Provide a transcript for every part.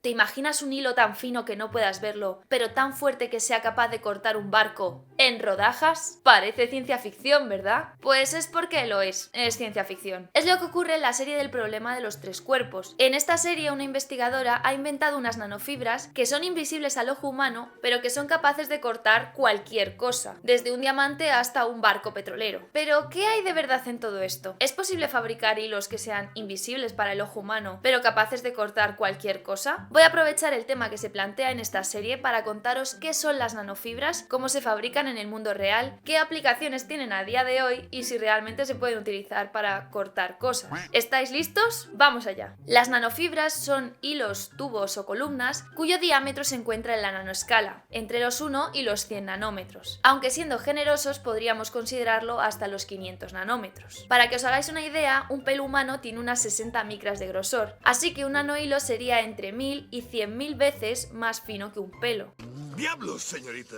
¿Te imaginas un hilo tan fino que no puedas verlo, pero tan fuerte que sea capaz de cortar un barco en rodajas? Parece ciencia ficción, ¿verdad? Pues es porque lo es ciencia ficción. Es lo que ocurre en la serie del problema de los tres cuerpos. En esta serie, una investigadora ha inventado unas nanofibras que son invisibles al ojo humano, pero que son capaces de cortar cualquier cosa, desde un diamante hasta un barco petrolero. Pero, ¿qué hay de verdad en todo esto? ¿Es posible fabricar hilos que sean invisibles para el ojo humano, pero capaces de cortar cualquier cosa? Voy a aprovechar el tema que se plantea en esta serie para contaros qué son las nanofibras, cómo se fabrican en el mundo real, qué aplicaciones tienen a día de hoy y si realmente se pueden utilizar para cortar cosas. ¿Estáis listos? ¡Vamos allá! Las nanofibras son hilos, tubos o columnas cuyo diámetro se encuentra en la nanoescala, entre los 1 y los 100 nanómetros, aunque siendo generosos podríamos considerarlo hasta los 500 nanómetros. Para que os hagáis una idea, un pelo humano tiene unas 60 micras de grosor, así que un nanohilo sería entre 1000 y 100.000 veces más fino que un pelo. ¡Diablos, señorita!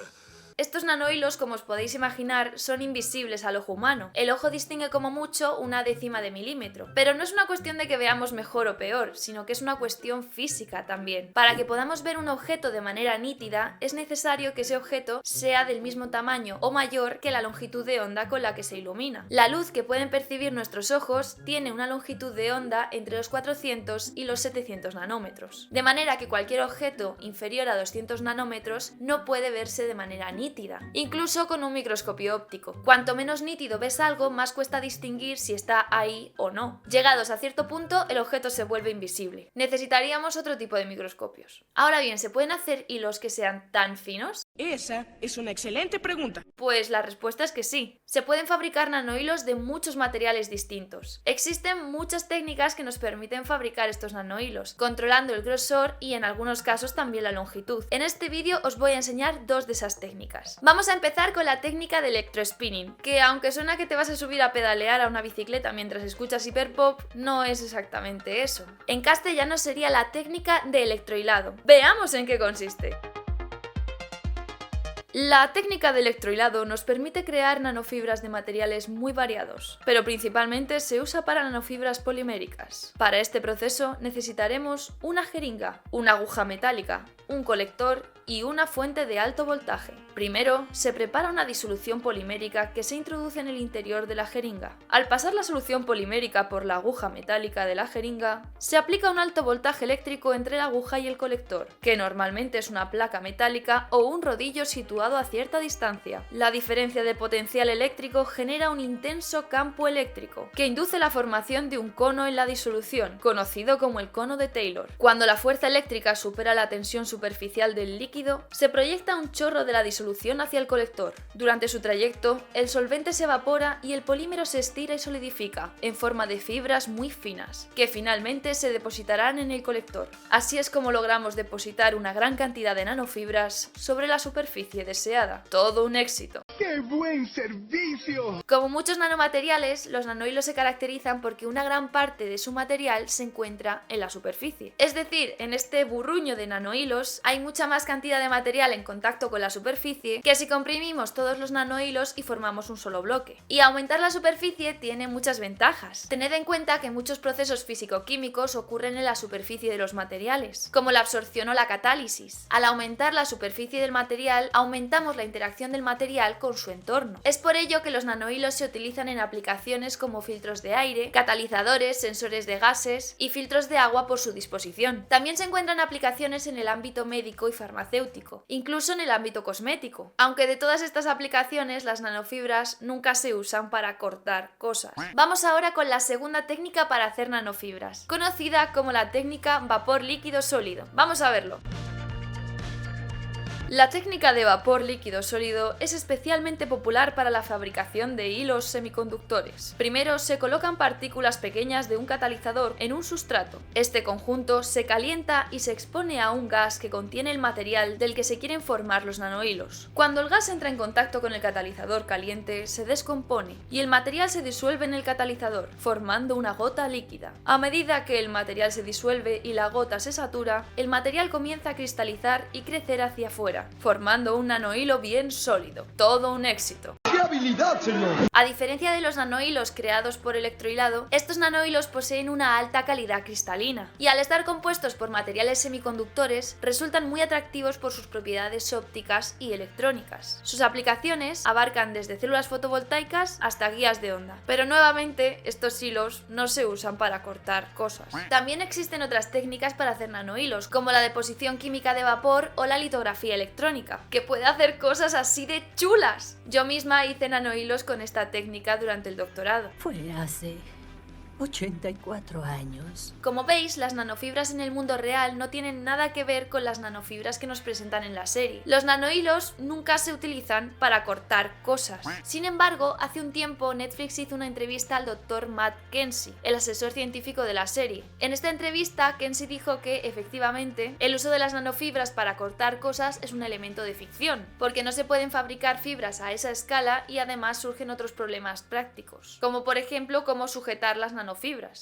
Estos nanohilos, como os podéis imaginar, son invisibles al ojo humano. El ojo distingue como mucho una décima de milímetro. Pero no es una cuestión de que veamos mejor o peor, sino que es una cuestión física también. Para que podamos ver un objeto de manera nítida, es necesario que ese objeto sea del mismo tamaño o mayor que la longitud de onda con la que se ilumina. La luz que pueden percibir nuestros ojos tiene una longitud de onda entre los 400 y los 700 nanómetros. De manera que cualquier objeto inferior a 200 nanómetros no puede verse de manera nítida, incluso con un microscopio óptico. Cuanto menos nítido ves algo, más cuesta distinguir si está ahí o no. Llegados a cierto punto, el objeto se vuelve invisible. Necesitaríamos otro tipo de microscopios. Ahora bien, ¿se pueden hacer hilos que sean tan finos? Esa es una excelente pregunta. Pues la respuesta es que sí. Se pueden fabricar nanohilos de muchos materiales distintos. Existen muchas técnicas que nos permiten fabricar estos nanohilos, controlando el grosor y en algunos casos también la longitud. En este vídeo os voy a enseñar dos de esas técnicas. Vamos a empezar con la técnica de electrospinning, que aunque suena que te vas a subir a pedalear a una bicicleta mientras escuchas hiperpop, no es exactamente eso. En castellano sería la técnica de electrohilado. Veamos en qué consiste. La técnica de electrohilado nos permite crear nanofibras de materiales muy variados, pero principalmente se usa para nanofibras poliméricas. Para este proceso necesitaremos una jeringa, una aguja metálica, un colector y una fuente de alto voltaje. Primero, se prepara una disolución polimérica que se introduce en el interior de la jeringa. Al pasar la solución polimérica por la aguja metálica de la jeringa, se aplica un alto voltaje eléctrico entre la aguja y el colector, que normalmente es una placa metálica o un rodillo situado a cierta distancia. La diferencia de potencial eléctrico genera un intenso campo eléctrico, que induce la formación de un cono en la disolución, conocido como el cono de Taylor. Cuando la fuerza eléctrica supera la tensión superficial del líquido, se proyecta un chorro de la disolución hacia el colector. Durante su trayecto, el solvente se evapora y el polímero se estira y solidifica, en forma de fibras muy finas, que finalmente se depositarán en el colector. Así es como logramos depositar una gran cantidad de nanofibras sobre la superficie deseada. ¡Todo un éxito! ¡Qué buen servicio! Como muchos nanomateriales, los nanohilos se caracterizan porque una gran parte de su material se encuentra en la superficie. Es decir, en este burruño de nanohilos hay mucha más cantidad de material en contacto con la superficie que si comprimimos todos los nanohilos y formamos un solo bloque. Y aumentar la superficie tiene muchas ventajas. Tened en cuenta que muchos procesos físico-químicos ocurren en la superficie de los materiales, como la absorción o la catálisis. Al aumentar la superficie del material, aumentamos la interacción del material con su entorno. Es por ello que los nanohilos se utilizan en aplicaciones como filtros de aire, catalizadores, sensores de gases y filtros de agua por su disposición. También se encuentran aplicaciones en el ámbito médico y farmacéutico, incluso en el ámbito cosmético. Aunque de todas estas aplicaciones, las nanofibras nunca se usan para cortar cosas. Vamos ahora con la segunda técnica para hacer nanofibras, conocida como la técnica vapor líquido sólido. Vamos a verlo. La técnica de vapor líquido sólido es especialmente popular para la fabricación de hilos semiconductores. Primero se colocan partículas pequeñas de un catalizador en un sustrato. Este conjunto se calienta y se expone a un gas que contiene el material del que se quieren formar los nanohilos. Cuando el gas entra en contacto con el catalizador caliente, se descompone y el material se disuelve en el catalizador, formando una gota líquida. A medida que el material se disuelve y la gota se satura, el material comienza a cristalizar y crecer hacia afuera, formando un nanohilo bien sólido. Todo un éxito. ¡Qué habilidad, señor! A diferencia de los nanohilos creados por electrohilado, estos nanohilos poseen una alta calidad cristalina y al estar compuestos por materiales semiconductores resultan muy atractivos por sus propiedades ópticas y electrónicas. Sus aplicaciones abarcan desde células fotovoltaicas hasta guías de onda, pero nuevamente estos hilos no se usan para cortar cosas. También existen otras técnicas para hacer nanohilos, como la deposición química de vapor o la litografía electrónica, que puede hacer cosas así de chulas. Yo misma hice nanohilos con esta técnica durante el doctorado. Fue hace 84 años. Como veis, las nanofibras en el mundo real no tienen nada que ver con las nanofibras que nos presentan en la serie. Los nanohilos nunca se utilizan para cortar cosas. Sin embargo, hace un tiempo Netflix hizo una entrevista al Dr. Matt Kensey, el asesor científico de la serie. En esta entrevista, Kensey dijo que, efectivamente, el uso de las nanofibras para cortar cosas es un elemento de ficción, porque no se pueden fabricar fibras a esa escala y además surgen otros problemas prácticos, como por ejemplo cómo sujetar las nanofibras.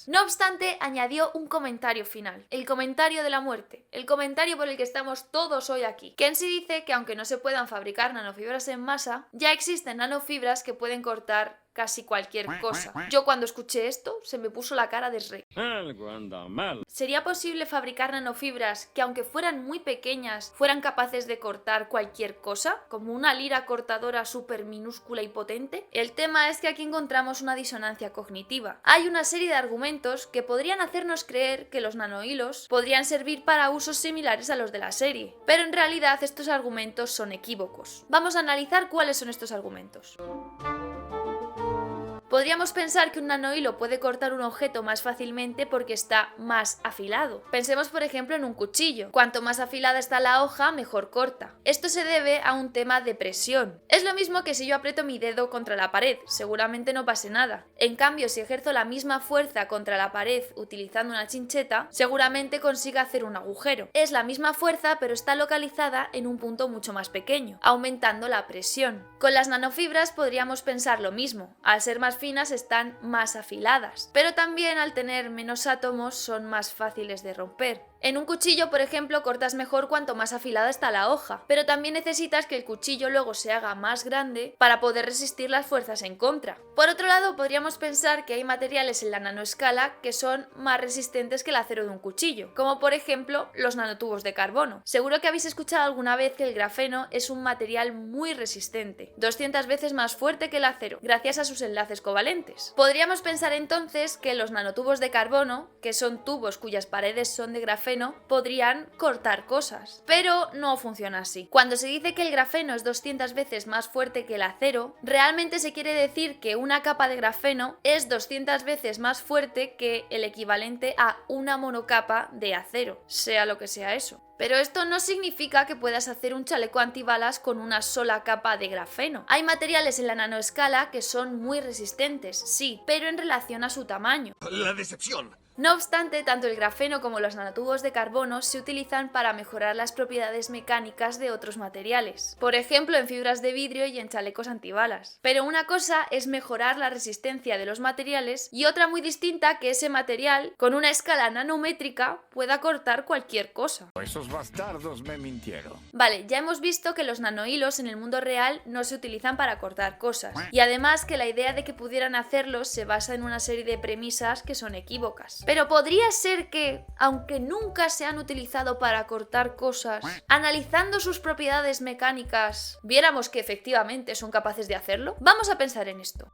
No obstante, añadió un comentario final, el comentario de la muerte, el comentario por el que estamos todos hoy aquí. Kensey dice que aunque no se puedan fabricar nanofibras en masa, ya existen nanofibras que pueden cortar casi cualquier cosa. Yo cuando escuché esto, se me puso la cara de rey. Algo anda mal. ¿Sería posible fabricar nanofibras que, aunque fueran muy pequeñas, fueran capaces de cortar cualquier cosa? ¿Como una lira cortadora súper minúscula y potente? El tema es que aquí encontramos una disonancia cognitiva. Hay una serie de argumentos que podrían hacernos creer que los nanohilos podrían servir para usos similares a los de la serie, pero en realidad estos argumentos son equívocos. Vamos a analizar cuáles son estos argumentos. Podríamos pensar que un nanohilo puede cortar un objeto más fácilmente porque está más afilado. Pensemos por ejemplo en un cuchillo. Cuanto más afilada está la hoja, mejor corta. Esto se debe a un tema de presión. Es lo mismo que si yo aprieto mi dedo contra la pared, seguramente no pase nada. En cambio, si ejerzo la misma fuerza contra la pared utilizando una chincheta, seguramente consiga hacer un agujero. Es la misma fuerza, pero está localizada en un punto mucho más pequeño, aumentando la presión. Con las nanofibras podríamos pensar lo mismo. Al ser más finas están más afiladas, pero también al tener menos átomos son más fáciles de romper. En un cuchillo, por ejemplo, cortas mejor cuanto más afilada está la hoja, pero también necesitas que el cuchillo luego se haga más grande para poder resistir las fuerzas en contra. Por otro lado, podríamos pensar que hay materiales en la nanoescala que son más resistentes que el acero de un cuchillo, como por ejemplo los nanotubos de carbono. Seguro que habéis escuchado alguna vez que el grafeno es un material muy resistente, 200 veces más fuerte que el acero, gracias a sus enlaces covalentes. Podríamos pensar entonces que los nanotubos de carbono, que son tubos cuyas paredes son de grafeno, podrían cortar cosas, pero no funciona así. Cuando se dice que el grafeno es 200 veces más fuerte que el acero, realmente se quiere decir que una capa de grafeno es 200 veces más fuerte que el equivalente a una monocapa de acero, sea lo que sea eso. Pero esto no significa que puedas hacer un chaleco antibalas con una sola capa de grafeno. Hay materiales en la nanoescala que son muy resistentes, sí, pero en relación a su tamaño. La decepción. No obstante, tanto el grafeno como los nanotubos de carbono se utilizan para mejorar las propiedades mecánicas de otros materiales, por ejemplo en fibras de vidrio y en chalecos antibalas. Pero una cosa es mejorar la resistencia de los materiales y otra muy distinta que ese material, con una escala nanométrica, pueda cortar cualquier cosa. Esos bastardos me mintieron. Vale, ya hemos visto que los nanohilos en el mundo real no se utilizan para cortar cosas, y además que la idea de que pudieran hacerlo se basa en una serie de premisas que son equívocas. Pero podría ser que, aunque nunca se han utilizado para cortar cosas, analizando sus propiedades mecánicas, viéramos que efectivamente son capaces de hacerlo. Vamos a pensar en esto.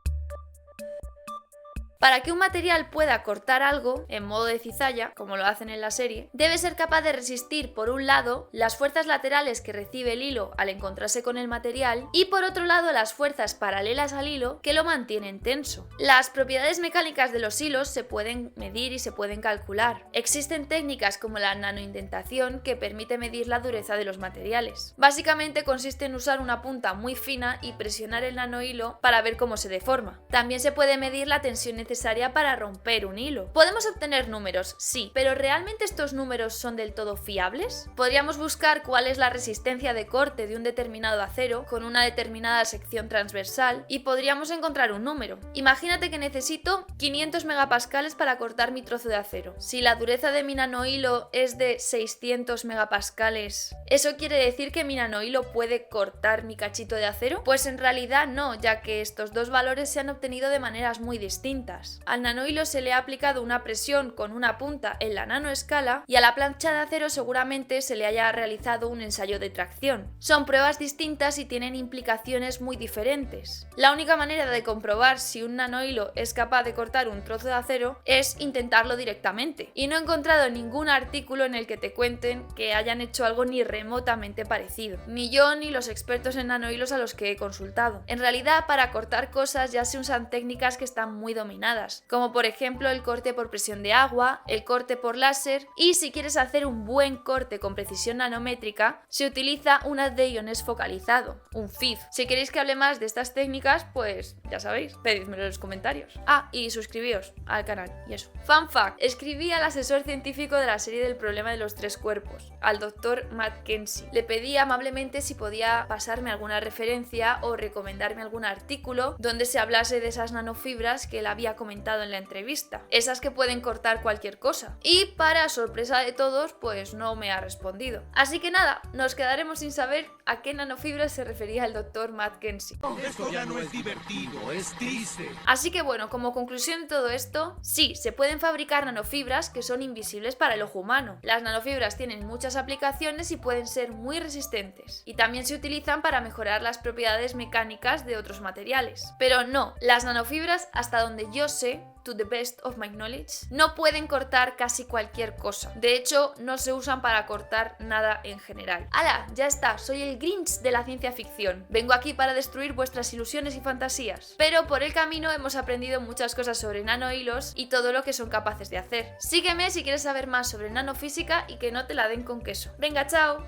Para que un material pueda cortar algo, en modo de cizalla, como lo hacen en la serie, debe ser capaz de resistir, por un lado, las fuerzas laterales que recibe el hilo al encontrarse con el material y, por otro lado, las fuerzas paralelas al hilo que lo mantienen tenso. Las propiedades mecánicas de los hilos se pueden medir y se pueden calcular. Existen técnicas como la nanoindentación que permite medir la dureza de los materiales. Básicamente consiste en usar una punta muy fina y presionar el nanohilo para ver cómo se deforma. También se puede medir la tensión necesaria necesaria para romper un hilo. Podemos obtener números, sí, pero ¿realmente estos números son del todo fiables? Podríamos buscar cuál es la resistencia de corte de un determinado acero con una determinada sección transversal y podríamos encontrar un número. Imagínate que necesito 500 megapascales para cortar mi trozo de acero. Si la dureza de mi nanohilo es de 600 megapascales, ¿eso quiere decir que mi nanohilo puede cortar mi cachito de acero? Pues en realidad no, ya que estos dos valores se han obtenido de maneras muy distintas. Al nanohilo se le ha aplicado una presión con una punta en la nanoescala y a la plancha de acero seguramente se le haya realizado un ensayo de tracción. Son pruebas distintas y tienen implicaciones muy diferentes. La única manera de comprobar si un nanohilo es capaz de cortar un trozo de acero es intentarlo directamente, y no he encontrado ningún artículo en el que te cuenten que hayan hecho algo ni remotamente parecido, ni yo ni los expertos en nanohilos a los que he consultado. En realidad, para cortar cosas ya se usan técnicas que están muy dominadas, como por ejemplo el corte por presión de agua, el corte por láser, y si quieres hacer un buen corte con precisión nanométrica, se utiliza un haz de iones focalizado, un FIF. Si queréis que hable más de estas técnicas, pues ya sabéis, pedídmelo en los comentarios. Ah, y suscribíos al canal, y eso. Fun fact, escribí al asesor científico de la serie del problema de los tres cuerpos, al Dr. Mackenzie. Le pedí amablemente si podía pasarme alguna referencia o recomendarme algún artículo donde se hablase de esas nanofibras que él había comentado en la entrevista, esas que pueden cortar cualquier cosa. Y para sorpresa de todos, pues no me ha respondido. Así que nada, nos quedaremos sin saber a qué nanofibras se refería el Dr. Mackenzie. Esto ya no es divertido, es triste. Así que bueno, como conclusión de todo esto, sí, se pueden fabricar nanofibras que son invisibles para el ojo humano. Las nanofibras tienen muchas aplicaciones y pueden ser muy resistentes. Y también se utilizan para mejorar las propiedades mecánicas de otros materiales. Pero no, las nanofibras, hasta donde yo sé, to the best of my knowledge, no pueden cortar casi cualquier cosa. De hecho, no se usan para cortar nada en general. ¡Hala! Ya está, soy el Grinch de la ciencia ficción. Vengo aquí para destruir vuestras ilusiones y fantasías. Pero por el camino hemos aprendido muchas cosas sobre nanohilos y todo lo que son capaces de hacer. Sígueme si quieres saber más sobre nanofísica y que no te la den con queso. Venga, chao.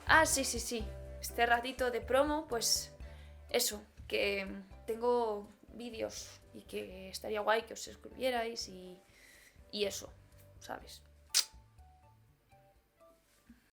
Ah, sí. Este ratito de promo, pues eso, que tengo vídeos y que estaría guay que os suscribierais y eso, ¿sabes?